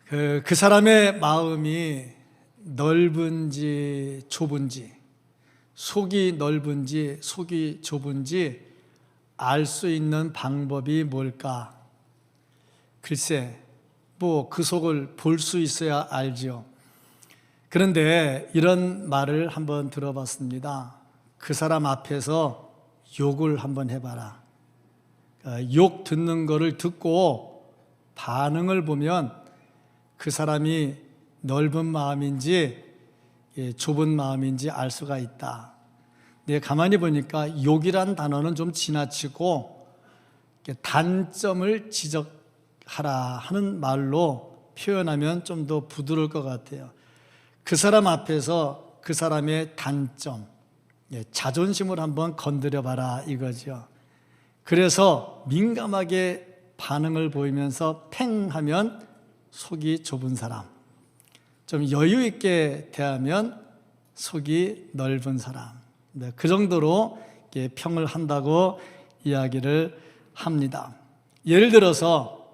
그 사람의 마음이 넓은지 좁은지, 속이 넓은지 속이 좁은지 알 수 있는 방법이 뭘까? 글쎄, 그 속을 볼 수 있어야 알지요. 그런데 이런 말을 한번 들어봤습니다. 그 사람 앞에서 욕을 한번 해봐라. 욕 듣는 거를 듣고 반응을 보면 그 사람이 넓은 마음인지 좁은 마음인지 알 수가 있다. 내가 가만히 보니까 욕이란 단어는 좀 지나치고 단점을 지적하라 하는 말로 표현하면 좀 더 부드러울 것 같아요. 그 사람 앞에서 그 사람의 단점, 자존심을 한번 건드려 봐라 이거죠. 그래서 민감하게 반응을 보이면서 팽 하면 속이 좁은 사람, 좀 여유 있게 대하면 속이 넓은 사람, 그 정도로 평을 한다고 이야기를 합니다. 예를 들어서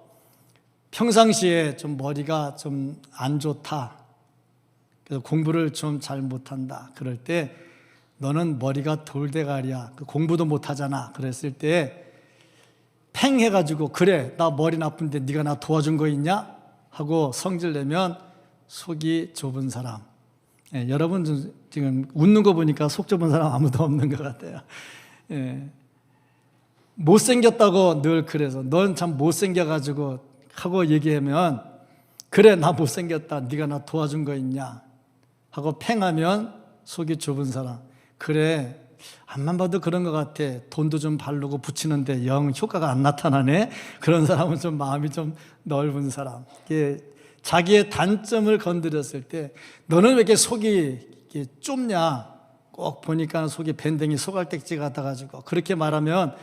평상시에 좀 머리가 좀 안 좋다, 그래서 공부를 좀 잘 못한다, 그럴 때 너는 머리가 돌대가리야, 공부도 못하잖아, 그랬을 때 팽 해가지고 그래 나 머리 나쁜데 네가 나 도와준 거 있냐? 하고 성질내면 속이 좁은 사람. 여러분 지금 웃는 거 보니까 속 좁은 사람 아무도 없는 것 같아요. 못생겼다고 늘 그래서 넌 참 못생겨가지고 하고 얘기하면 그래 나 못생겼다, 네가 나 도와준 거 있냐? 하고 팽하면 속이 좁은 사람. 그래 앞만 봐도 그런 것 같아, 돈도 좀 바르고 붙이는데 영 효과가 안 나타나네. 그런 사람은 좀 마음이 좀 넓은 사람. 자기의 단점을 건드렸을 때 너는 왜 이렇게 속이 좁냐? 꼭 보니까 속이 밴댕이 소갈딱지 같아가지고 그렇게 말하면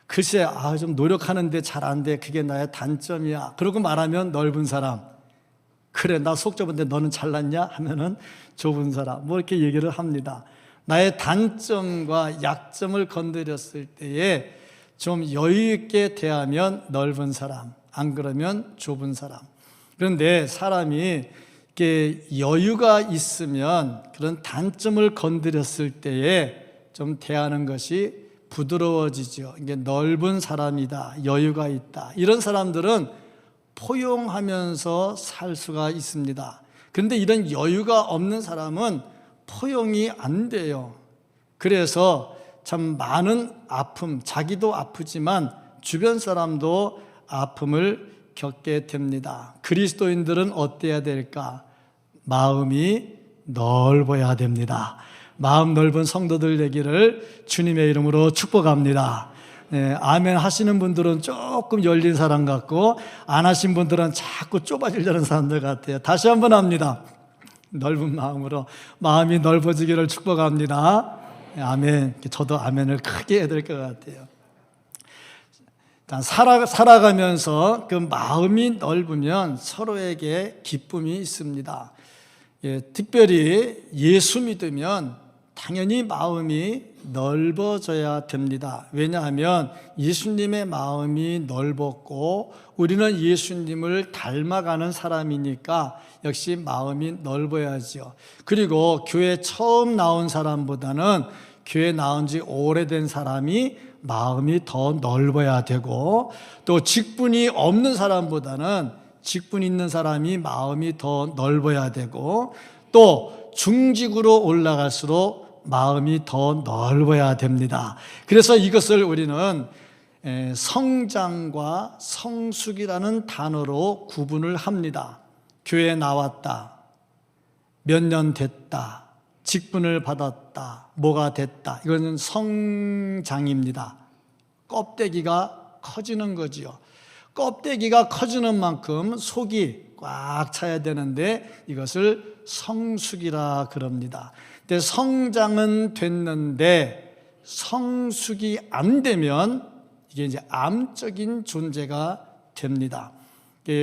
글쎄 좀 노력하는데 잘 안 돼, 그게 나의 단점이야, 그러고 말하면 넓은 사람. 그래 나 속 좁은데 너는 잘났냐? 하면은 좁은 사람. 이렇게 얘기를 합니다. 나의 단점과 약점을 건드렸을 때에 좀 여유 있게 대하면 넓은 사람, 안 그러면 좁은 사람. 그런데 사람이 이렇게 여유가 있으면 그런 단점을 건드렸을 때에 좀 대하는 것이 부드러워지죠. 이게 넓은 사람이다, 여유가 있다, 이런 사람들은 포용하면서 살 수가 있습니다. 그런데 이런 여유가 없는 사람은 포용이 안 돼요. 그래서 참 많은 아픔, 자기도 아프지만 주변 사람도 아픔을 겪게 됩니다. 그리스도인들은 어때야 될까? 마음이 넓어야 됩니다. 마음 넓은 성도들 되기를 주님의 이름으로 축복합니다. 아멘 하시는 분들은 조금 열린 사람 같고 안 하신 분들은 자꾸 좁아지려는 사람들 같아요. 다시 한번 합니다. 넓은 마음으로 마음이 넓어지기를 축복합니다. 아멘. 저도 아멘을 크게 해야 될 것 같아요. 살아가면서 그 마음이 넓으면 서로에게 기쁨이 있습니다. 특별히 예수 믿으면 당연히 마음이 넓어져야 됩니다. 왜냐하면 예수님의 마음이 넓었고 우리는 예수님을 닮아가는 사람이니까 역시 마음이 넓어야죠. 그리고 교회 처음 나온 사람보다는 교회 나온 지 오래된 사람이 마음이 더 넓어야 되고, 또 직분이 없는 사람보다는 직분 있는 사람이 마음이 더 넓어야 되고, 또 중직으로 올라갈수록 마음이 더 넓어야 됩니다. 그래서 이것을 우리는 성장과 성숙이라는 단어로 구분을 합니다. 교회에 나왔다, 몇 년 됐다, 직분을 받았다, 뭐가 됐다, 이거는 성장입니다. 껍데기가 커지는 거지요. 껍데기가 커지는 만큼 속이 꽉 차야 되는데 이것을 성숙이라 그럽니다. 근데 성장은 됐는데 성숙이 안 되면 이게 이제 암적인 존재가 됩니다.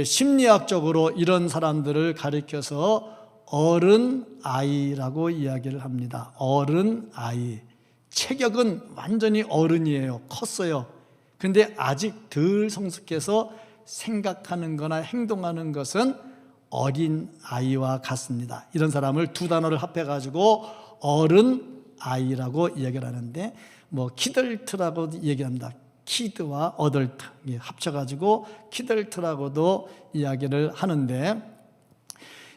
심리학적으로 이런 사람들을 가리켜서 어른아이라고 이야기를 합니다. 어른아이. 체격은 완전히 어른이에요. 컸어요. 근데 아직 덜 성숙해서 생각하는 거나 행동하는 것은 어린 아이와 같습니다. 이런 사람을 두 단어를 합해가지고 어른 아이라고 이야기를 하는데, 키덜트라고 얘기합니다. 키드와 어덜트 합쳐가지고 키덜트라고도 이야기를 하는데,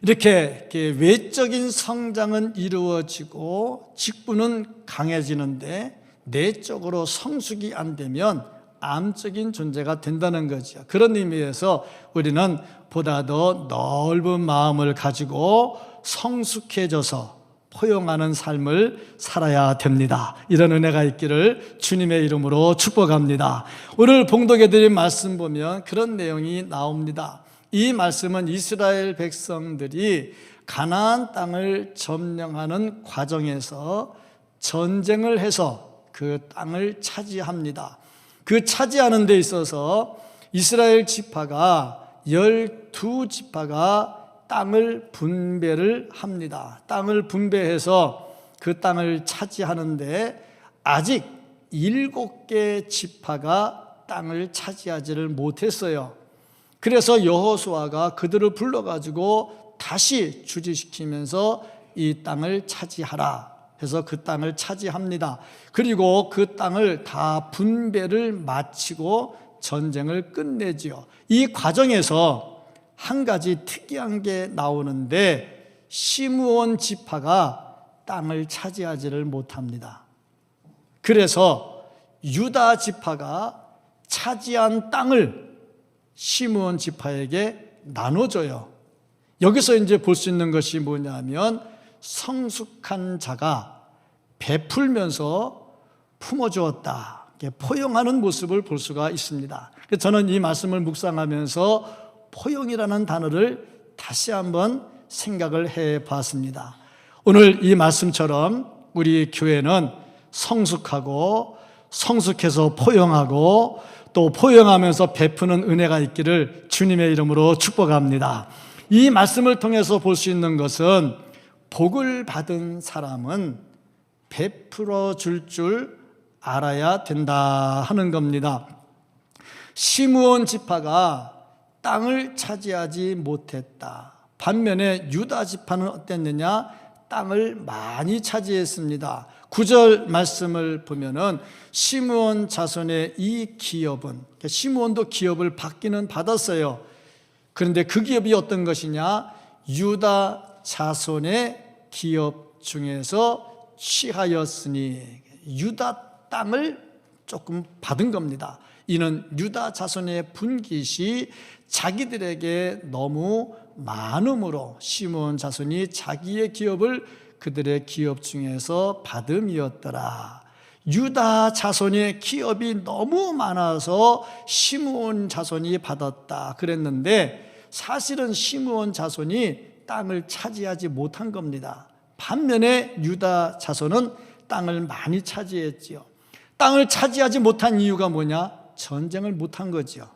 이렇게 외적인 성장은 이루어지고 직분은 강해지는데 내적으로 성숙이 안 되면 암적인 존재가 된다는 거죠. 그런 의미에서 우리는 보다 더 넓은 마음을 가지고 성숙해져서 포용하는 삶을 살아야 됩니다. 이런 은혜가 있기를 주님의 이름으로 축복합니다. 오늘 봉독해 드린 말씀 보면 그런 내용이 나옵니다. 이 말씀은 이스라엘 백성들이 가나안 땅을 점령하는 과정에서 전쟁을 해서 그 땅을 차지합니다. 그 차지하는 데 있어서 이스라엘 지파가 12지파가 땅을 분배를 합니다. 땅을 분배해서 그 땅을 차지하는데 아직 7개 지파가 땅을 차지하지를 못했어요. 그래서 여호수아가 그들을 불러가지고 다시 주지시키면서 이 땅을 차지하라 해서 그 땅을 차지합니다. 그리고 그 땅을 다 분배를 마치고 전쟁을 끝내지요. 이 과정에서 한 가지 특이한 게 나오는데 시므온 지파가 땅을 차지하지를 못합니다. 그래서 유다 지파가 차지한 땅을 시므온 지파에게 나눠줘요. 여기서 이제 볼 수 있는 것이 뭐냐면 성숙한 자가 베풀면서 품어주었다, 포용하는 모습을 볼 수가 있습니다. 저는 이 말씀을 묵상하면서 포용이라는 단어를 다시 한번 생각을 해봤습니다. 오늘 이 말씀처럼 우리 교회는 성숙하고 성숙해서 포용하고 또 포용하면서 베푸는 은혜가 있기를 주님의 이름으로 축복합니다. 이 말씀을 통해서 볼 수 있는 것은 복을 받은 사람은 베풀어 줄 알아야 된다 하는 겁니다. 시므온 지파가 땅을 차지하지 못했다. 반면에 유다 지파는 어땠느냐? 땅을 많이 차지했습니다. 9절 말씀을 보면은 시므온 자손의 이 기업은, 시므온도 기업을 받기는 받았어요. 그런데 그 기업이 어떤 것이냐? 유다 자손의 기업 중에서 취하였으니, 유다 땅을 조금 받은 겁니다. 이는 유다 자손의 분깃이 자기들에게 너무 많음으로 시므온 자손이 자기의 기업을 그들의 기업 중에서 받음이었더라. 유다 자손의 기업이 너무 많아서 시므온 자손이 받았다 그랬는데, 사실은 시므온 자손이 땅을 차지하지 못한 겁니다. 반면에 유다 자손은 땅을 많이 차지했지요. 땅을 차지하지 못한 이유가 뭐냐? 전쟁을 못한 거죠.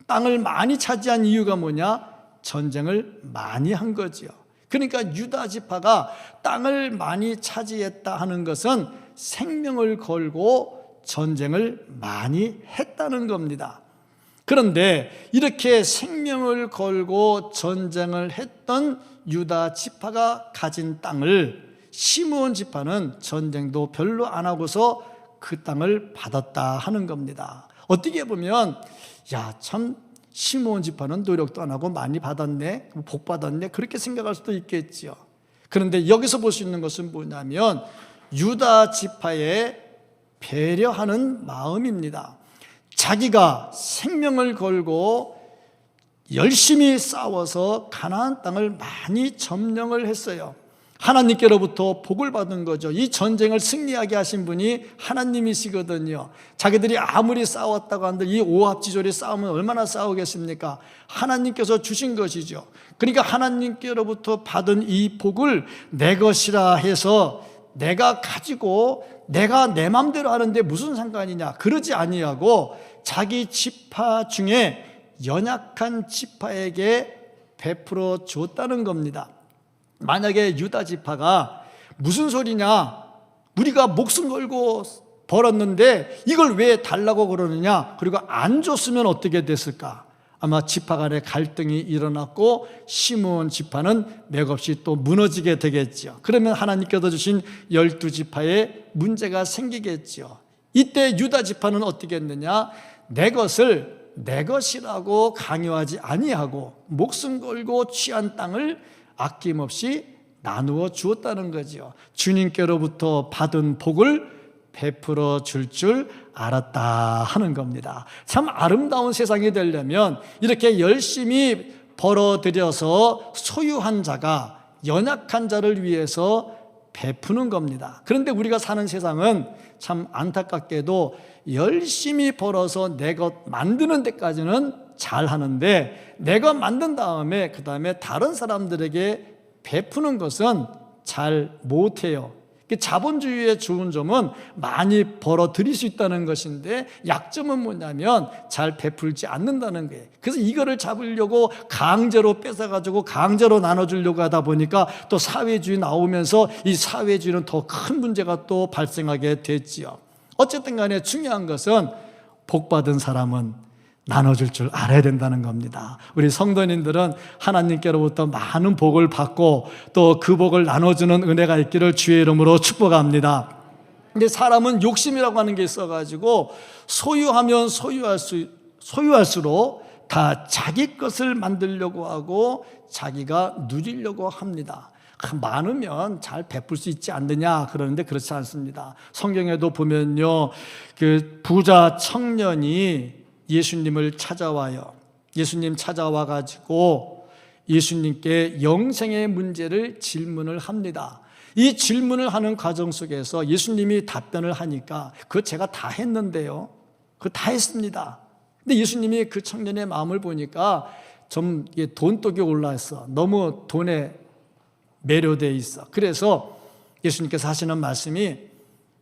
땅을 많이 차지한 이유가 뭐냐? 전쟁을 많이 한 거죠. 그러니까 유다 지파가 땅을 많이 차지했다 하는 것은 생명을 걸고 전쟁을 많이 했다는 겁니다. 그런데 이렇게 생명을 걸고 전쟁을 했던 유다 지파가 가진 땅을 시므온 지파는 전쟁도 별로 안 하고서 그 땅을 받았다 하는 겁니다. 어떻게 보면 참 시므온 지파는 노력도 안 하고 많이 받았네, 복 받았네, 그렇게 생각할 수도 있겠죠. 그런데 여기서 볼 수 있는 것은 뭐냐면 유다 지파의 배려하는 마음입니다. 자기가 생명을 걸고 열심히 싸워서 가나안 땅을 많이 점령을 했어요. 하나님께로부터 복을 받은 거죠. 이 전쟁을 승리하게 하신 분이 하나님이시거든요. 자기들이 아무리 싸웠다고 한들 이 오합지졸이 싸우면 얼마나 싸우겠습니까? 하나님께서 주신 것이죠. 그러니까 하나님께로부터 받은 이 복을 내 것이라 해서 내가 가지고 내가 내 마음대로 하는데 무슨 상관이냐, 그러지 아니하고 자기 지파 중에 연약한 지파에게 베풀어 줬다는 겁니다. 만약에 유다 지파가 무슨 소리냐, 우리가 목숨 걸고 벌었는데 이걸 왜 달라고 그러느냐, 그리고 안 줬으면 어떻게 됐을까? 아마 지파 간의 갈등이 일어났고 시므온 지파는 맥없이 또 무너지게 되겠죠. 그러면 하나님께서 주신 12지파에 문제가 생기겠죠. 이때 유다 지파는 어떻게 했느냐? 내 것을 내 것이라고 강요하지 아니하고 목숨 걸고 취한 땅을 아낌없이 나누어 주었다는 거죠. 주님께로부터 받은 복을 베풀어 줄 알았다 하는 겁니다. 참 아름다운 세상이 되려면 이렇게 열심히 벌어들여서 소유한 자가 연약한 자를 위해서 베푸는 겁니다. 그런데 우리가 사는 세상은 참 안타깝게도 열심히 벌어서 내 것 만드는 데까지는 잘 하는데 내 것 만든 다음에 그 다음에 다른 사람들에게 베푸는 것은 잘 못해요. 자본주의의 좋은 점은 많이 벌어들일 수 있다는 것인데 약점은 뭐냐면 잘 베풀지 않는다는 거예요. 그래서 이거를 잡으려고 강제로 뺏어가지고 강제로 나눠주려고 하다 보니까 또 사회주의 나오면서 이 사회주의는 더 큰 문제가 또 발생하게 됐지요. 어쨌든 간에 중요한 것은 복받은 사람은 나눠줄 줄 알아야 된다는 겁니다. 우리 성도님들은 하나님께로부터 많은 복을 받고 또 그 복을 나눠주는 은혜가 있기를 주의 이름으로 축복합니다. 근데 사람은 욕심이라고 하는 게 있어가지고 소유하면 소유할수록 다 자기 것을 만들려고 하고 자기가 누리려고 합니다. 많으면 잘 베풀 수 있지 않느냐 그러는데 그렇지 않습니다. 성경에도 보면요, 그 부자 청년이 예수님을 찾아와요. 예수님 찾아와 가지고 예수님께 영생의 문제를 질문을 합니다. 이 질문을 하는 과정 속에서 예수님이 답변을 하니까 그거 제가 다 했는데요, 그거 다 했습니다. 근데 예수님이 그 청년의 마음을 보니까 좀 돈독이 올라있어. 너무 돈에 매료되어 있어. 그래서 예수님께서 하시는 말씀이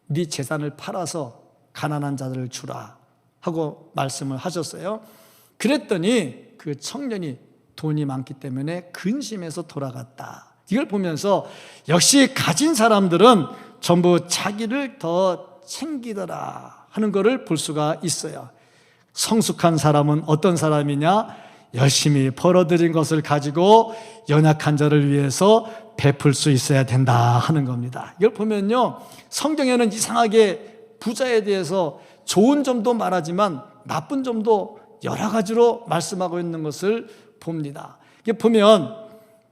네 재산을 팔아서 가난한 자들을 주라 하고 말씀을 하셨어요. 그랬더니 그 청년이 돈이 많기 때문에 근심해서 돌아갔다. 이걸 보면서 역시 가진 사람들은 전부 자기를 더 챙기더라 하는 것을 볼 수가 있어요. 성숙한 사람은 어떤 사람이냐? 열심히 벌어들인 것을 가지고 연약한 자를 위해서 베풀 수 있어야 된다 하는 겁니다. 이걸 보면요, 성경에는 이상하게 부자에 대해서 좋은 점도 말하지만 나쁜 점도 여러 가지로 말씀하고 있는 것을 봅니다. 이게 보면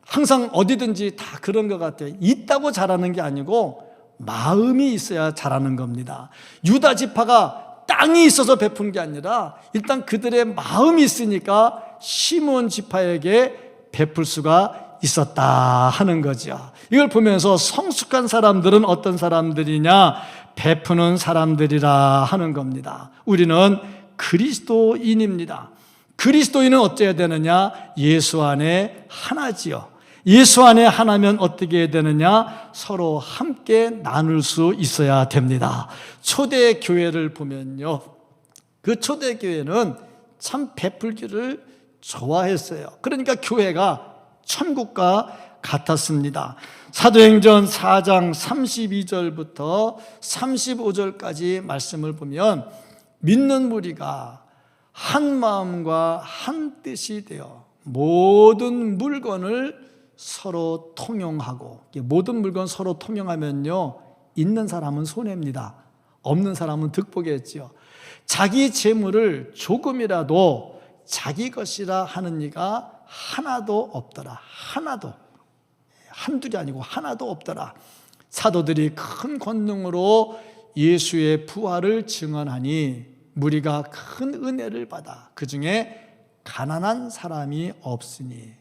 항상 어디든지 다 그런 것 같아요. 있다고 잘하는 게 아니고 마음이 있어야 잘하는 겁니다. 유다 지파가 땅이 있어서 베푼 게 아니라 일단 그들의 마음이 있으니까 시므온 지파에게 베풀 수가 있었다 하는 거죠. 이걸 보면서 성숙한 사람들은 어떤 사람들이냐? 베푸는 사람들이라 하는 겁니다. 우리는 그리스도인입니다. 그리스도인은 어째야 되느냐? 예수 안에 하나지요. 예수 안에 하나면 어떻게 해야 되느냐? 서로 함께 나눌 수 있어야 됩니다. 초대 교회를 보면요, 그 초대 교회는 참 베풀기를 좋아했어요. 그러니까 교회가 천국과 같았습니다. 사도행전 4장 32절부터 35절까지 말씀을 보면 믿는 무리가 한 마음과 한 뜻이 되어 모든 물건을 서로 통용하고, 모든 물건 서로 통용하면요, 있는 사람은 손해입니다. 없는 사람은 득복이겠죠. 자기 재물을 조금이라도 자기 것이라 하는 이가 하나도 없더라. 하나도. 한둘이 아니고 하나도 없더라. 사도들이 큰 권능으로 예수의 부활을 증언하니 무리가 큰 은혜를 받아 그 중에 가난한 사람이 없으니.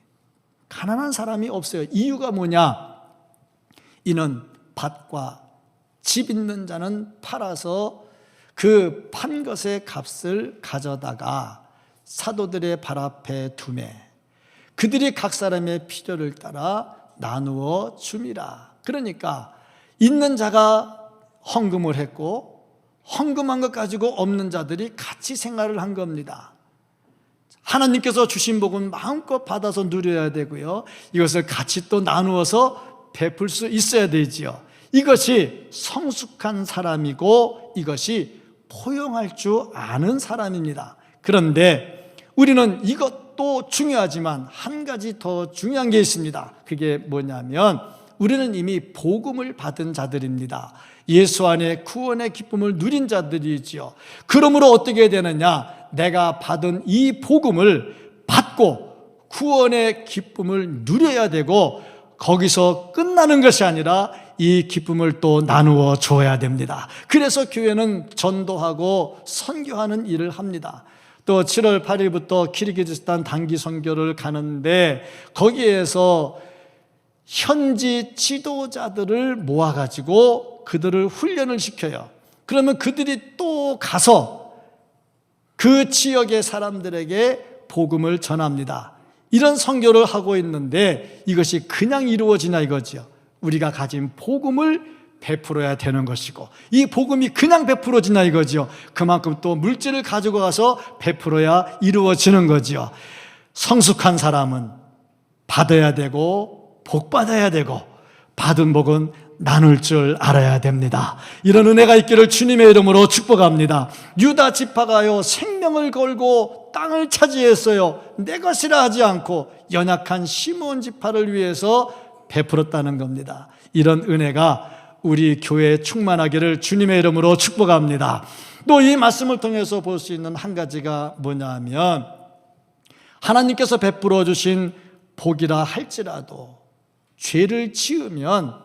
가난한 사람이 없어요. 이유가 뭐냐? 이는 밭과 집 있는 자는 팔아서 그 판 것의 값을 가져다가 사도들의 발 앞에 두매 그들이 각 사람의 필요를 따라 나누어 줌이라. 그러니까 있는 자가 헌금을 했고 헌금한 것 가지고 없는 자들이 같이 생활을 한 겁니다. 하나님께서 주신 복은 마음껏 받아서 누려야 되고요, 이것을 같이 또 나누어서 베풀 수 있어야 되지요. 이것이 성숙한 사람이고 이것이 포용할 줄 아는 사람입니다. 그런데 우리는 이것도 중요하지만 한 가지 더 중요한 게 있습니다. 그게 뭐냐면 우리는 이미 복음을 받은 자들입니다. 예수 안에 구원의 기쁨을 누린 자들이지요. 그러므로 어떻게 되느냐? 내가 받은 이 복음을 받고 구원의 기쁨을 누려야 되고, 거기서 끝나는 것이 아니라 이 기쁨을 또 나누어 줘야 됩니다. 그래서 교회는 전도하고 선교하는 일을 합니다. 또 7월 8일부터 키르기즈스탄 단기 선교를 가는데, 거기에서 현지 지도자들을 모아가지고 그들을 훈련을 시켜요. 그러면 그들이 또 가서 그 지역의 사람들에게 복음을 전합니다. 이런 선교를 하고 있는데 이것이 그냥 이루어지냐 이거죠. 우리가 가진 복음을 베풀어야 되는 것이고, 이 복음이 그냥 베풀어지냐 이거죠. 그만큼 또 물질을 가지고 가서 베풀어야 이루어지는 거죠. 성숙한 사람은 받아야 되고 복 받아야 되고, 받은 복은 나눌 줄 알아야 됩니다. 이런 은혜가 있기를 주님의 이름으로 축복합니다. 유다 지파가요, 생명을 걸고 땅을 차지했어요. 내 것이라 하지 않고 연약한 시므온 지파를 위해서 베풀었다는 겁니다. 이런 은혜가 우리 교회에 충만하기를 주님의 이름으로 축복합니다. 또 이 말씀을 통해서 볼 수 있는 한 가지가 뭐냐면, 하나님께서 베풀어 주신 복이라 할지라도 죄를 지으면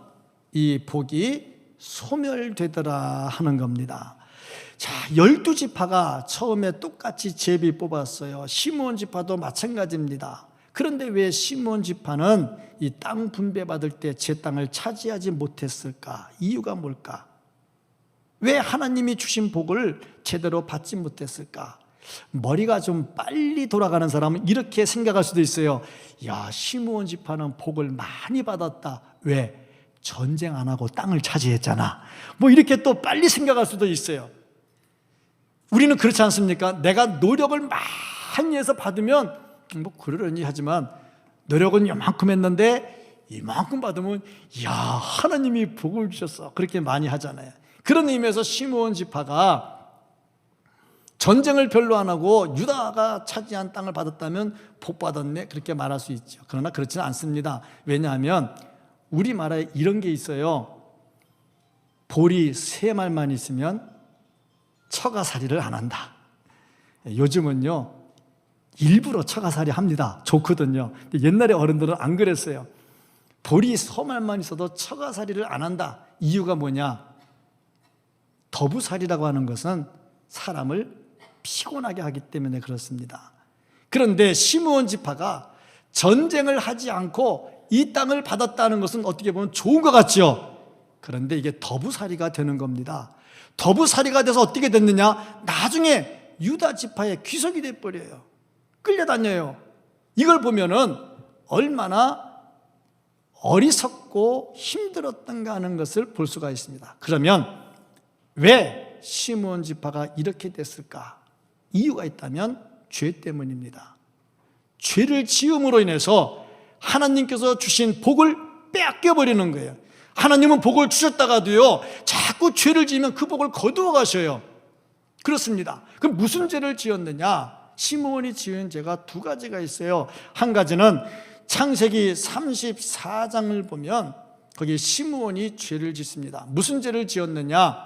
이 복이 소멸되더라 하는 겁니다. 자, 12지파가 처음에 똑같이 제비 뽑았어요. 시므온 지파도 마찬가지입니다. 그런데 왜 시므온 지파는 이 땅 분배받을 때 제 땅을 차지하지 못했을까? 이유가 뭘까? 왜 하나님이 주신 복을 제대로 받지 못했을까? 머리가 좀 빨리 돌아가는 사람은 이렇게 생각할 수도 있어요. 야, 시므온 지파는 복을 많이 받았다. 왜? 전쟁 안 하고 땅을 차지했잖아. 뭐 이렇게 또 빨리 생각할 수도 있어요. 우리는 그렇지 않습니까? 내가 노력을 많이 해서 받으면 뭐 그러려니 하지만, 노력은 이만큼 했는데 이만큼 받으면 야, 하나님이 복을 주셨어, 그렇게 많이 하잖아요. 그런 의미에서 시므온 지파가 전쟁을 별로 안 하고 유다가 차지한 땅을 받았다면 복 받았네, 그렇게 말할 수 있죠. 그러나 그렇지는 않습니다. 왜냐하면 우리말에 이런 게 있어요. 볼이 3말만 있으면 처가살이를 안 한다. 요즘은요, 일부러 처가살이 합니다. 좋거든요. 근데 옛날에 어른들은 안 그랬어요. 볼이 3말만 있어도 처가살이를 안 한다. 이유가 뭐냐? 더부살이라고 하는 것은 사람을 피곤하게 하기 때문에 그렇습니다. 그런데 시므온 지파가 전쟁을 하지 않고 이 땅을 받았다는 것은 어떻게 보면 좋은 것 같죠. 그런데 이게 더부살이가 되는 겁니다. 더부살이가 돼서 어떻게 됐느냐? 나중에 유다 지파의 귀속이 돼버려요. 끌려다녀요. 이걸 보면은 얼마나 어리석고 힘들었던가 하는 것을 볼 수가 있습니다. 그러면 왜 시므온 지파가 이렇게 됐을까? 이유가 있다면 죄 때문입니다. 죄를 지음으로 인해서 하나님께서 주신 복을 빼앗겨버리는 거예요. 하나님은 복을 주셨다가도요, 자꾸 죄를 지으면 그 복을 거두어 가셔요. 그렇습니다. 그럼 무슨 죄를 지었느냐? 시므온이 지은 죄가 2가지가 있어요. 한 가지는 창세기 34장을 보면 거기 시므온이 죄를 짓습니다. 무슨 죄를 지었느냐?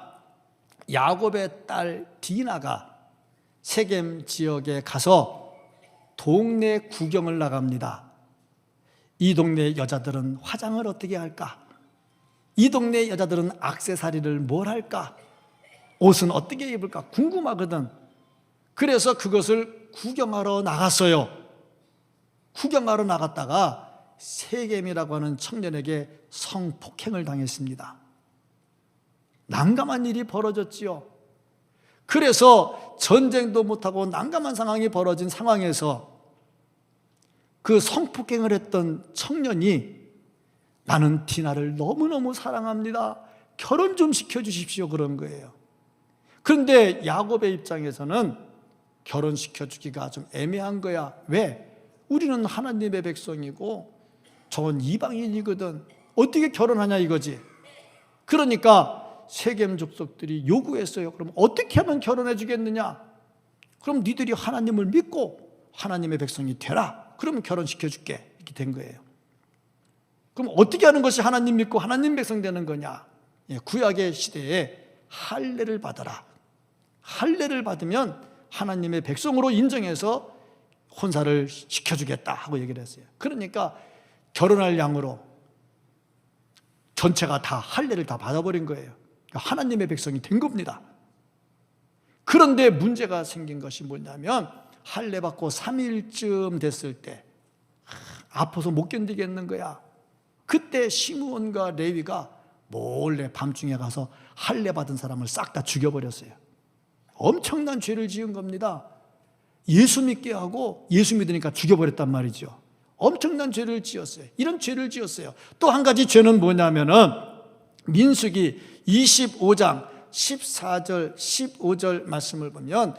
야곱의 딸 디나가 세겜 지역에 가서 동네 구경을 나갑니다. 이 동네 여자들은 화장을 어떻게 할까? 이 동네 여자들은 액세서리를 뭘 할까? 옷은 어떻게 입을까? 궁금하거든. 그래서 그것을 구경하러 나갔어요. 구경하러 나갔다가 세겜이라고 하는 청년에게 성폭행을 당했습니다. 난감한 일이 벌어졌지요. 그래서 전쟁도 못하고 난감한 상황이 벌어진 상황에서 그 성폭행을 했던 청년이 나는 디나를 너무너무 사랑합니다. 결혼 좀 시켜주십시오. 그런 거예요. 그런데 야곱의 입장에서는 결혼시켜주기가 좀 애매한 거야. 왜? 우리는 하나님의 백성이고 저건 이방인이거든. 어떻게 결혼하냐 이거지. 그러니까 세겜 족속들이 요구했어요. 그럼 어떻게 하면 결혼해 주겠느냐? 그럼 니들이 하나님을 믿고 하나님의 백성이 되라. 그러면 결혼시켜줄게. 이렇게 된 거예요. 그럼 어떻게 하는 것이 하나님 믿고 하나님 백성 되는 거냐? 구약의 시대에 할례를 받아라. 할례를 받으면 하나님의 백성으로 인정해서 혼사를 시켜주겠다 하고 얘기를 했어요. 그러니까 결혼할 양으로 전체가 다 할례를 다 받아버린 거예요. 하나님의 백성이 된 겁니다. 그런데 문제가 생긴 것이 뭐냐면 할례 받고 3일쯤 됐을 때 아파서 못 견디겠는 거야. 그때 시므온과 레위가 몰래 밤중에 가서 할례 받은 사람을 싹 다 죽여버렸어요. 엄청난 죄를 지은 겁니다. 예수 믿게 하고 예수 믿으니까 죽여버렸단 말이죠. 엄청난 죄를 지었어요. 이런 죄를 지었어요. 또 한 가지 죄는 뭐냐면은 민수기 25장 14절 15절 말씀을 보면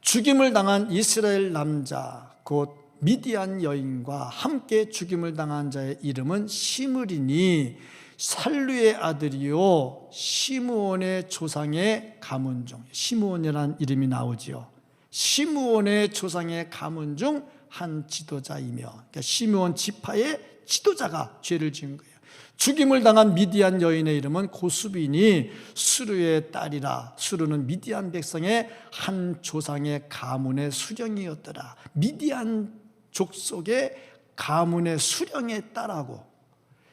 죽임을 당한 이스라엘 남자 곧 미디안 여인과 함께 죽임을 당한 자의 이름은 시므리니 살루의 아들이요 시므온의 조상의 가문 중, 시므온이라는 이름이 나오지요. 시므온의 조상의 가문 중 한 지도자이며, 그러니까 시므온 지파의 지도자가 죄를 지은 거예요. 죽임을 당한 미디안 여인의 이름은 고수비니 수르의 딸이라. 수르는 미디안 백성의 한 조상의 가문의 수령이었더라. 미디안 족속의 가문의 수령의 딸하고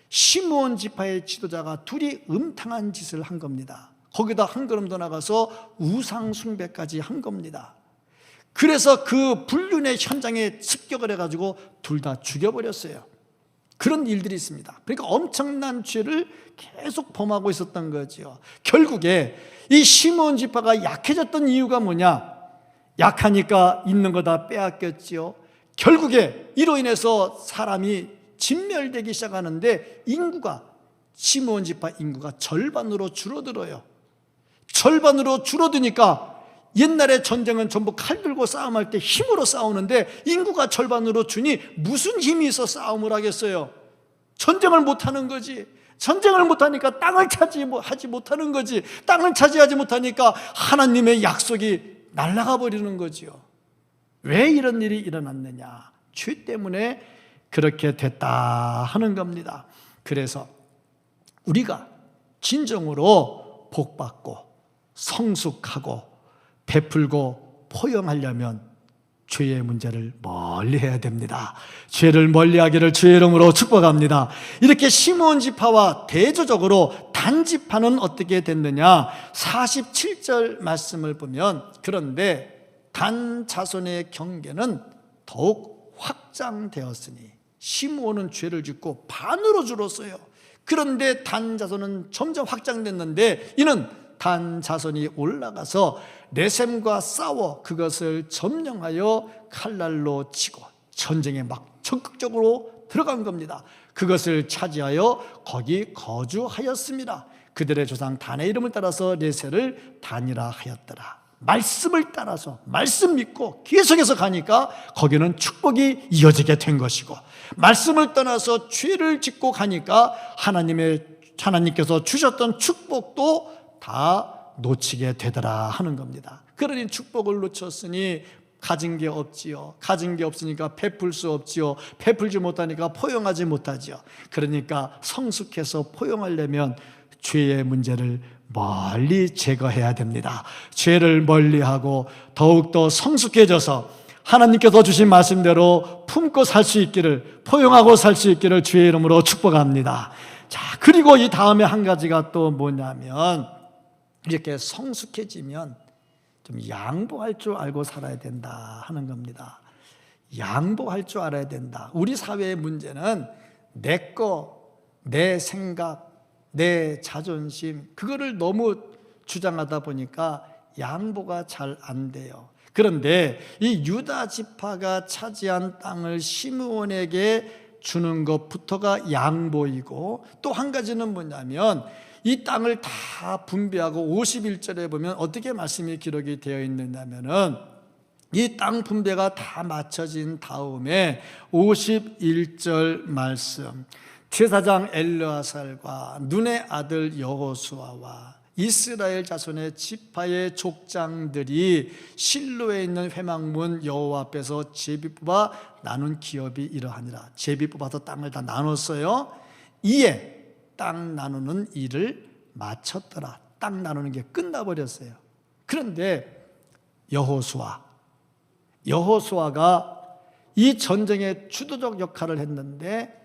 시므온 지파의 지도자가 둘이 음탕한 짓을 한 겁니다. 거기다 한 걸음 더 나가서 우상 숭배까지 한 겁니다. 그래서 그 불륜의 현장에 습격을 해가지고 둘 다 죽여버렸어요. 그런 일들이 있습니다. 그러니까 엄청난 죄를 계속 범하고 있었던 거죠. 결국에 이 시므온 지파가 약해졌던 이유가 뭐냐? 약하니까 있는 거 다 빼앗겼지요. 결국에 이로 인해서 사람이 진멸되기 시작하는데 인구가, 시므온 지파 인구가 절반으로 줄어들어요. 절반으로 줄어드니까 옛날에 전쟁은 전부 칼 들고 싸움할 때 힘으로 싸우는데 인구가 절반으로 주니 무슨 힘이 있어 싸움을 하겠어요? 전쟁을 못하는 거지. 전쟁을 못하니까 땅을 차지하지 못하는 거지. 땅을 차지하지 못하니까 하나님의 약속이 날아가 버리는 거지요. 왜 이런 일이 일어났느냐? 죄 때문에 그렇게 됐다 하는 겁니다. 그래서 우리가 진정으로 복받고 성숙하고 베풀고 포용하려면 죄의 문제를 멀리해야 됩니다. 죄를 멀리하기를 주의 이름으로 축복합니다. 이렇게 시므온 지파와 대조적으로 단 지파는 어떻게 됐느냐? 47절 말씀을 보면 그런데 단 자손의 경계는 더욱 확장되었으니 시므온은 죄를 짓고 반으로 줄었어요. 그런데 단 자손은 점점 확장됐는데 이는 단 자손이 올라가서 레셈과 싸워 그것을 점령하여 칼날로 치고 전쟁에 막 적극적으로 들어간 겁니다. 그것을 차지하여 거기 거주하였습니다. 그들의 조상 단의 이름을 따라서 레세를 단이라 하였더라. 말씀을 따라서 말씀 믿고 계속해서 가니까 거기는 축복이 이어지게 된 것이고, 말씀을 떠나서 죄를 짓고 가니까 하나님께서 주셨던 축복도 다 놓치게 되더라 하는 겁니다. 그러니 축복을 놓쳤으니 가진 게 없지요. 가진 게 없으니까 베풀 수 없지요. 베풀지 못하니까 포용하지 못하지요. 그러니까 성숙해서 포용하려면 죄의 문제를 멀리 제거해야 됩니다. 죄를 멀리하고 더욱더 성숙해져서 하나님께서 주신 말씀대로 품고 살 수 있기를, 포용하고 살 수 있기를 주의 이름으로 축복합니다. 자, 그리고 이 다음에 한 가지가 또 뭐냐면 이렇게 성숙해지면 좀 양보할 줄 알고 살아야 된다 하는 겁니다. 양보할 줄 알아야 된다. 우리 사회의 문제는 내 거, 내 생각, 내 자존심, 그거를 너무 주장하다 보니까 양보가 잘 안 돼요. 그런데 이 유다 지파가 차지한 땅을 시므온에게 주는 것부터가 양보이고, 또 한 가지는 뭐냐면 이 땅을 다 분배하고 51절에 보면 어떻게 말씀이 기록이 되어 있느냐면은 이 땅 분배가 다 마쳐진 다음에 51절 말씀, 제사장 엘르아살과 눈의 아들 여호수아와 이스라엘 자손의 지파의 족장들이 실로에 있는 회막문 여호와 앞에서 제비 뽑아 나눈 기업이 이러하니라. 제비 뽑아서 땅을 다 나눴어요. 이에 땅 나누는 일을 마쳤더라. 땅 나누는 게 끝나버렸어요. 그런데 여호수아가 이 전쟁의 주도적 역할을 했는데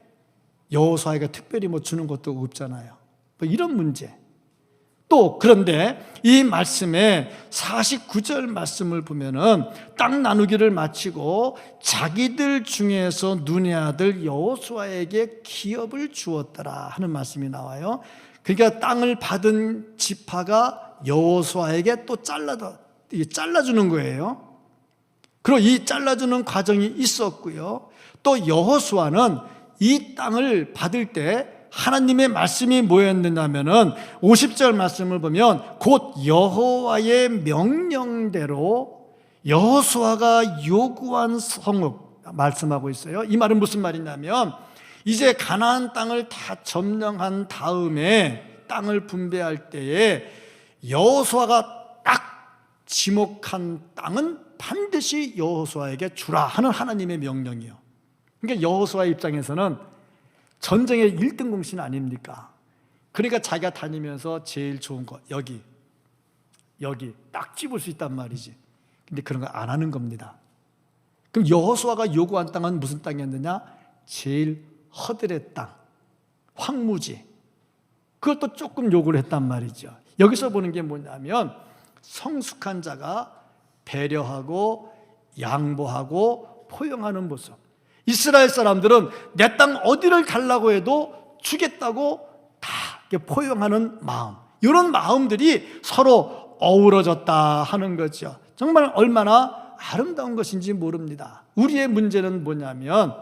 여호수아에게 특별히 뭐 주는 것도 없잖아요. 뭐 이런 문제. 또 그런데 이 말씀에 49절 말씀을 보면은 땅 나누기를 마치고 자기들 중에서 눈의 아들 여호수아에게 기업을 주었더라 하는 말씀이 나와요. 그러니까 땅을 받은 지파가 여호수아에게 또 잘라주는 거예요. 그리고 이 잘라주는 과정이 있었고요. 또 여호수아는 이 땅을 받을 때 하나님의 말씀이 뭐였느냐면은 50절 말씀을 보면 곧 여호와의 명령대로 여호수아가 요구한 성읍 말씀하고 있어요. 이 말은 무슨 말이냐면 이제 가나안 땅을 다 점령한 다음에 땅을 분배할 때에 여호수아가 딱 지목한 땅은 반드시 여호수아에게 주라 하는 하나님의 명령이요. 그러니까 여호수아의 입장에서는 전쟁의 1등 공신 아닙니까? 그러니까 자기가 다니면서 제일 좋은 거 여기 딱 집을 수 있단 말이지. 근데 그런 거 안 하는 겁니다. 그럼 여호수아가 요구한 땅은 무슨 땅이었느냐? 제일 허들의 땅, 황무지. 그것도 조금 요구를 했단 말이죠. 여기서 보는 게 뭐냐면 성숙한 자가 배려하고 양보하고 포용하는 모습. 이스라엘 사람들은 내 땅 어디를 달라고 해도 주겠다고 다 포용하는 마음, 이런 마음들이 서로 어우러졌다 하는 거죠. 정말 얼마나 아름다운 것인지 모릅니다. 우리의 문제는 뭐냐면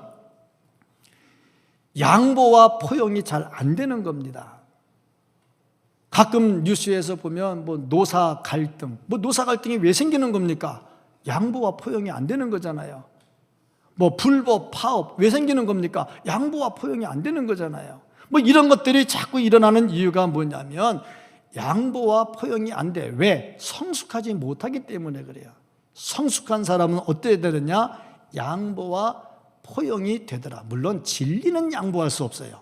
양보와 포용이 잘 안 되는 겁니다. 가끔 뉴스에서 보면 노사 갈등이 왜 생기는 겁니까? 양보와 포용이 안 되는 거잖아요. 불법, 파업 왜 생기는 겁니까? 양보와 포용이 안 되는 거잖아요. 이런 것들이 자꾸 일어나는 이유가 뭐냐면 양보와 포용이 안 돼. 왜? 성숙하지 못하기 때문에 그래요. 성숙한 사람은 어때야 되느냐? 양보와 포용이 되더라. 물론 진리는 양보할 수 없어요.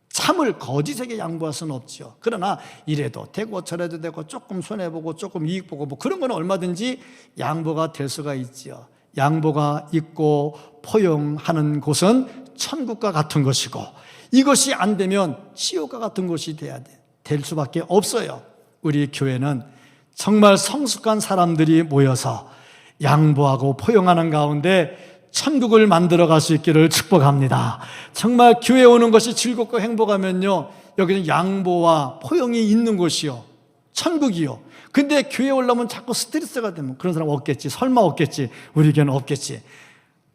참을 거짓에게 양보할 수는 없죠. 그러나 이래도 되고 저래도 되고 조금 손해보고 조금 이익보고 그런 건 얼마든지 양보가 될 수가 있죠. 양보가 있고 포용하는 곳은 천국과 같은 것이고 이것이 안 되면 지옥과 같은 곳이 될 수밖에 없어요. 우리 교회는 정말 성숙한 사람들이 모여서 양보하고 포용하는 가운데 천국을 만들어갈 수 있기를 축복합니다. 정말 교회 오는 것이 즐겁고 행복하면요, 여기는 양보와 포용이 있는 곳이요, 천국이요. 근데 교회 올라오면 자꾸 스트레스가 되면 그런 사람 없겠지. 설마 없겠지. 우리 교회는 없겠지.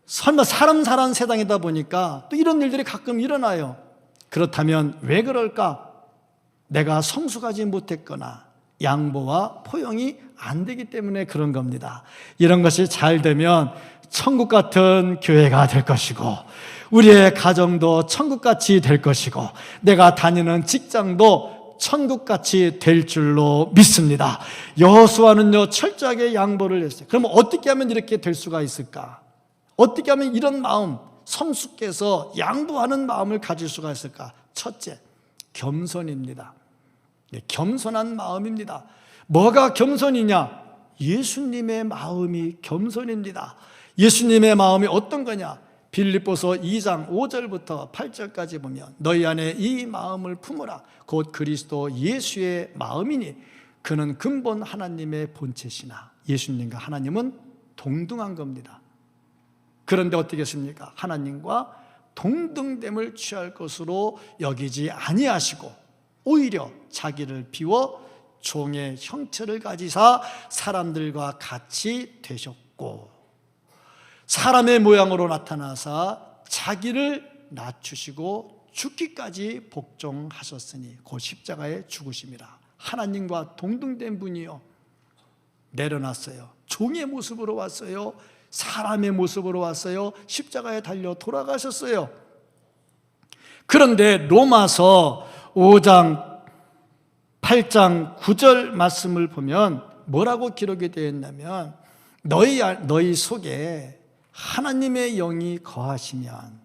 설마 사람 사는 세상이다 보니까 또 이런 일들이 가끔 일어나요. 그렇다면 왜 그럴까? 내가 성숙하지 못했거나 양보와 포용이 안 되기 때문에 그런 겁니다. 이런 것이 잘 되면 천국 같은 교회가 될 것이고 우리의 가정도 천국같이 될 것이고 내가 다니는 직장도 천국같이 될 줄로 믿습니다. 여호수아는요 철저하게 양보를 했어요. 그러면 어떻게 하면 이렇게 될 수가 있을까? 어떻게 하면 이런 마음, 성숙해서 양보하는 마음을 가질 수가 있을까? 첫째, 겸손입니다. 겸손한 마음입니다. 뭐가 겸손이냐? 예수님의 마음이 겸손입니다. 예수님의 마음이 어떤 거냐? 빌립보서 2장 5절부터 8절까지 보면 너희 안에 이 마음을 품으라. 곧 그리스도 예수의 마음이니 그는 근본 하나님의 본체시나. 예수님과 하나님은 동등한 겁니다. 그런데 어떻겠습니까? 하나님과 동등됨을 취할 것으로 여기지 아니하시고 오히려 자기를 비워 종의 형체를 가지사 사람들과 같이 되셨고 사람의 모양으로 나타나사 자기를 낮추시고 죽기까지 복종하셨으니 곧 십자가에 죽으심이라. 하나님과 동등된 분이요 내려놨어요. 종의 모습으로 왔어요. 사람의 모습으로 왔어요. 십자가에 달려 돌아가셨어요. 그런데 로마서 5장 8장 9절 말씀을 보면 뭐라고 기록이 되어 있냐면 너희 속에 하나님의 영이 거하시면,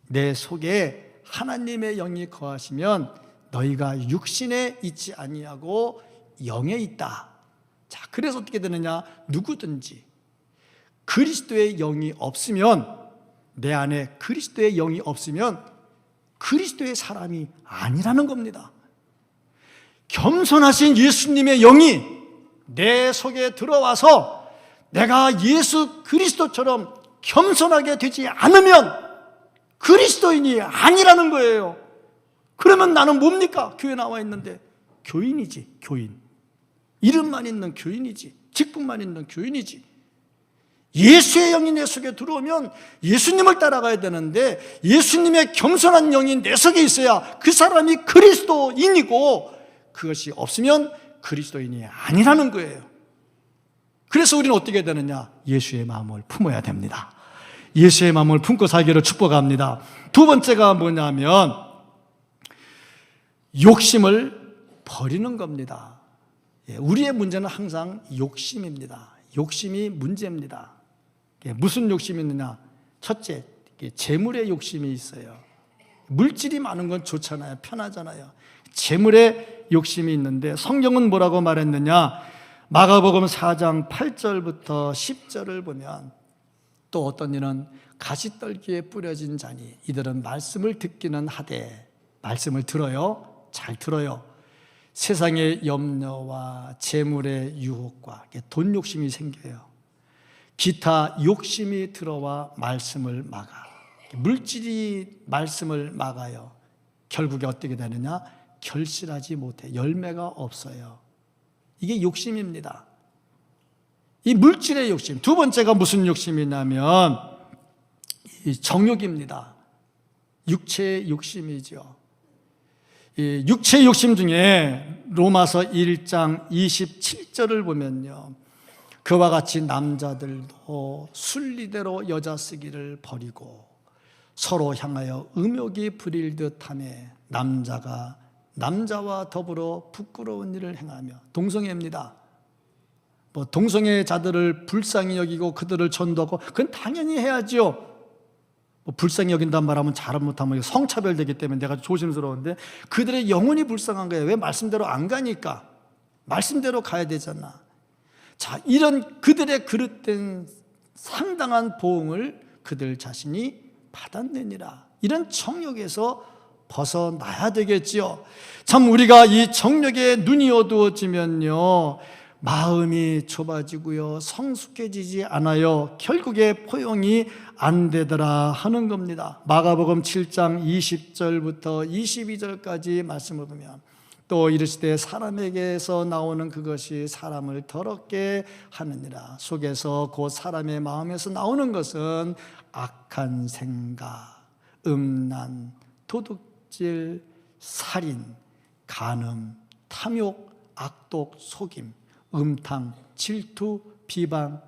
내 속에 하나님의 영이 거하시면 너희가 육신에 있지 아니하고 영에 있다. 자, 그래서 어떻게 되느냐? 누구든지 그리스도의 영이 없으면, 내 안에 그리스도의 영이 없으면 그리스도의 사람이 아니라는 겁니다. 겸손하신 예수님의 영이 내 속에 들어와서 내가 예수 그리스도처럼 겸손하게 되지 않으면 그리스도인이 아니라는 거예요. 그러면 나는 뭡니까? 교회 나와 있는데 교인이지, 교인. 이름만 있는 교인이지, 직분만 있는 교인이지. 예수의 영이 내 속에 들어오면 예수님을 따라가야 되는데, 예수님의 겸손한 영이 내 속에 있어야 그 사람이 그리스도인이고, 그것이 없으면 그리스도인이 아니라는 거예요. 그래서 우리는 어떻게 되느냐? 예수의 마음을 품어야 됩니다. 예수의 마음을 품고 살기를 축복합니다. 두 번째가 뭐냐면 욕심을 버리는 겁니다. 우리의 문제는 항상 욕심입니다. 욕심이 문제입니다. 무슨 욕심이 있느냐? 첫째, 재물의 욕심이 있어요. 물질이 많은 건 좋잖아요. 편하잖아요. 재물의 욕심이 있는데 성경은 뭐라고 말했느냐? 마가복음 4장 8절부터 10절을 보면, 또 어떤 이는 가시떨기에 뿌려진 자니 이들은 말씀을 듣기는 하되, 말씀을 들어요. 잘 들어요. 세상의 염려와 재물의 유혹과 돈 욕심이 생겨요. 기타 욕심이 들어와 말씀을 막아. 물질이 말씀을 막아요. 결국에 어떻게 되느냐? 결실하지 못해. 열매가 없어요. 이게 욕심입니다. 이 물질의 욕심. 두 번째가 무슨 욕심이냐면 이 정욕입니다. 육체의 욕심이죠. 이 육체의 욕심 중에 로마서 1장 27절을 보면요, 그와 같이 남자들도 순리대로 여자 쓰기를 버리고 서로 향하여 음욕이 부릴 듯하며 남자가 남자와 더불어 부끄러운 일을 행하며. 동성애입니다. 동성애자들을 불쌍히 여기고 그들을 전도하고, 그건 당연히 해야죠. 불쌍히 여긴단 말하면 잘못하면 성차별되기 때문에 내가 조심스러운데, 그들의 영혼이 불쌍한 거예요. 왜? 말씀대로 안 가니까. 말씀대로 가야 되잖아. 자, 이런 그들의 그릇된 상당한 보응을 그들 자신이 받았느니라. 이런 정욕에서 벗어나야 되겠지요. 참, 우리가 이 정욕에 눈이 어두워지면요, 마음이 좁아지고요, 성숙해지지 않아요. 결국에 포용이 안 되더라 하는 겁니다. 마가복음 7장 20절부터 22절까지 말씀을 보면, 또 이르시되 사람에게서 나오는 그것이 사람을 더럽게 하느니라. 속에서 곧 사람의 마음에서 나오는 것은 악한 생각, 음란, 도둑질, 살인, 간음, 탐욕, 악독, 속임, 음탕, 질투, 비방,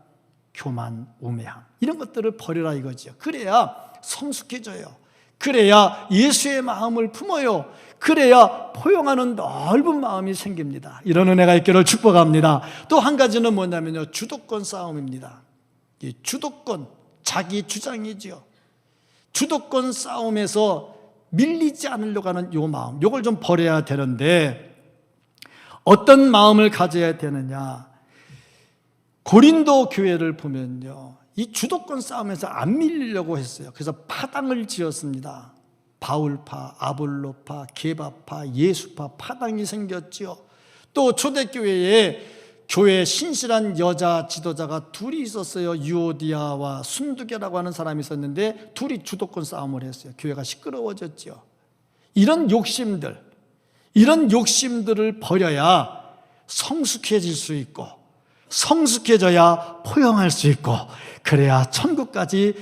교만, 우매함, 이런 것들을 버려라 이거죠. 그래야 성숙해져요. 그래야 예수의 마음을 품어요. 그래야 포용하는 넓은 마음이 생깁니다. 이런 은혜가 있기를 축복합니다. 또 한 가지는 뭐냐면요, 주도권 싸움입니다. 이 주도권, 자기 주장이지요. 주도권 싸움에서 밀리지 않으려고 하는 이 마음, 이걸 좀 버려야 되는데, 어떤 마음을 가져야 되느냐? 고린도 교회를 보면요, 이 주도권 싸움에서 안 밀리려고 했어요. 그래서 파당을 지었습니다. 바울파, 아볼로파, 게바파, 예수파 파당이 생겼죠. 또 초대교회에 교회에 신실한 여자 지도자가 둘이 있었어요. 유오디아와 순두계라고 하는 사람이 있었는데 둘이 주도권 싸움을 했어요. 교회가 시끄러워졌죠. 이런 욕심들을 버려야 성숙해질 수 있고, 성숙해져야 포용할 수 있고, 그래야 천국같이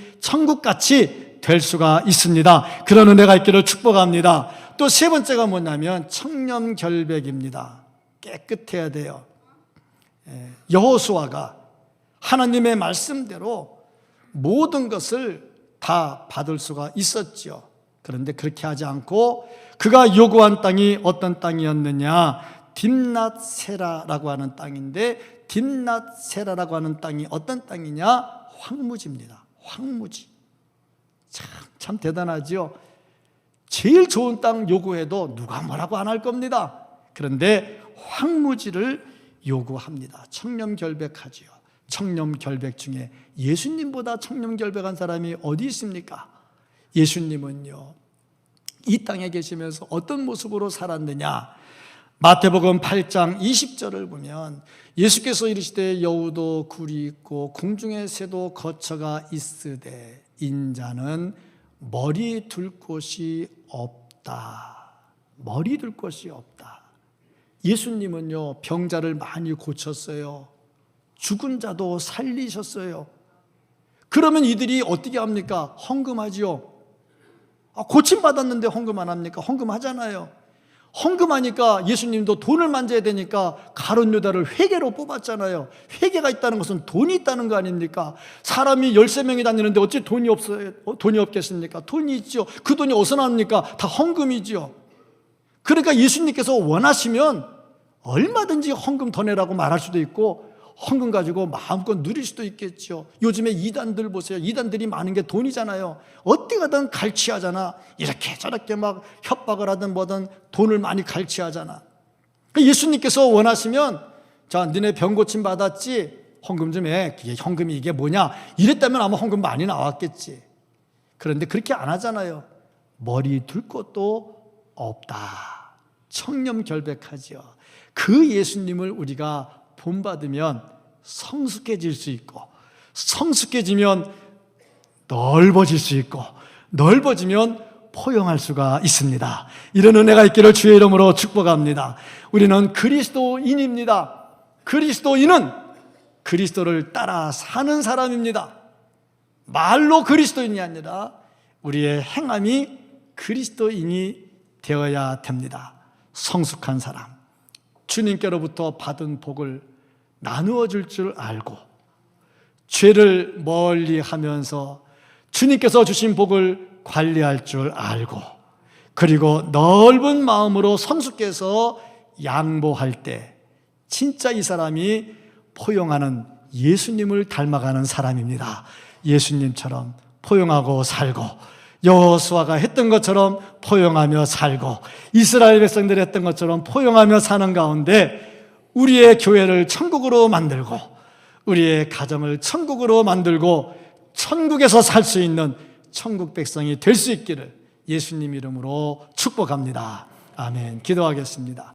될 수가 있습니다. 그런 은혜가 있기를 축복합니다. 또 세 번째가 뭐냐면 청렴결백입니다. 깨끗해야 돼요. 여호수아가 하나님의 말씀대로 모든 것을 다 받을 수가 있었죠. 그런데 그렇게 하지 않고 그가 요구한 땅이 어떤 땅이었느냐? 딥낫세라라고 하는 땅인데, 딥낫세라라고 하는 땅이 어떤 땅이냐? 황무지입니다. 황무지. 참 대단하지요. 제일 좋은 땅 요구해도 누가 뭐라고 안 할 겁니다. 그런데 황무지를 요구합니다. 청렴결백하지요. 청렴결백 중에 예수님보다 청렴결백한 사람이 어디 있습니까? 예수님은요, 이 땅에 계시면서 어떤 모습으로 살았느냐? 마태복음 8장 20절을 보면 예수께서 이르시되 여우도 굴이 있고 궁중의 새도 거처가 있으되 인자는 머리 둘 곳이 없다. 머리 둘 곳이 없다. 예수님은요, 병자를 많이 고쳤어요. 죽은 자도 살리셨어요. 그러면 이들이 어떻게 합니까? 헌금하지요. 고침받았는데 헌금 안 합니까? 헌금하잖아요. 헌금하니까 예수님도 돈을 만져야 되니까 가룟 유다를 회계로 뽑았잖아요. 회계가 있다는 것은 돈이 있다는 거 아닙니까? 사람이 13명이 다니는데 어찌 돈이 없어요? 돈이 없겠습니까? 돈이 있죠. 그 돈이 어디서 나옵니까? 다 헌금이죠. 그러니까 예수님께서 원하시면 얼마든지 헌금 더 내라고 말할 수도 있고, 헌금 가지고 마음껏 누릴 수도 있겠죠. 요즘에 이단들 보세요. 이단들이 많은 게 돈이잖아요. 어디 가든 갈취하잖아. 이렇게 저렇게 막 협박을 하든 뭐든 돈을 많이 갈취하잖아. 예수님께서 원하시면, 자, 너네 병 고침 받았지? 헌금 좀 해. 헌금이 이게 뭐냐? 이랬다면 아마 헌금 많이 나왔겠지. 그런데 그렇게 안 하잖아요. 머리 둘 곳도 없다. 청렴결백하죠. 그 예수님을 우리가 본받으면 성숙해질 수 있고, 성숙해지면 넓어질 수 있고, 넓어지면 포용할 수가 있습니다. 이런 은혜가 있기를 주의 이름으로 축복합니다. 우리는 그리스도인입니다. 그리스도인은 그리스도를 따라 사는 사람입니다. 말로 그리스도인이 아니라 우리의 행함이 그리스도인이 되어야 됩니다. 성숙한 사람, 주님께로부터 받은 복을 나누어 줄 줄 알고, 죄를 멀리 하면서 주님께서 주신 복을 관리할 줄 알고, 그리고 넓은 마음으로 성숙해서 양보할 때 진짜 이 사람이 포용하는 예수님을 닮아가는 사람입니다. 예수님처럼 포용하고 살고, 여호수아가 했던 것처럼 포용하며 살고, 이스라엘 백성들이 했던 것처럼 포용하며 사는 가운데 우리의 교회를 천국으로 만들고, 우리의 가정을 천국으로 만들고, 천국에서 살 수 있는 천국 백성이 될 수 있기를 예수님 이름으로 축복합니다. 아멘. 기도하겠습니다.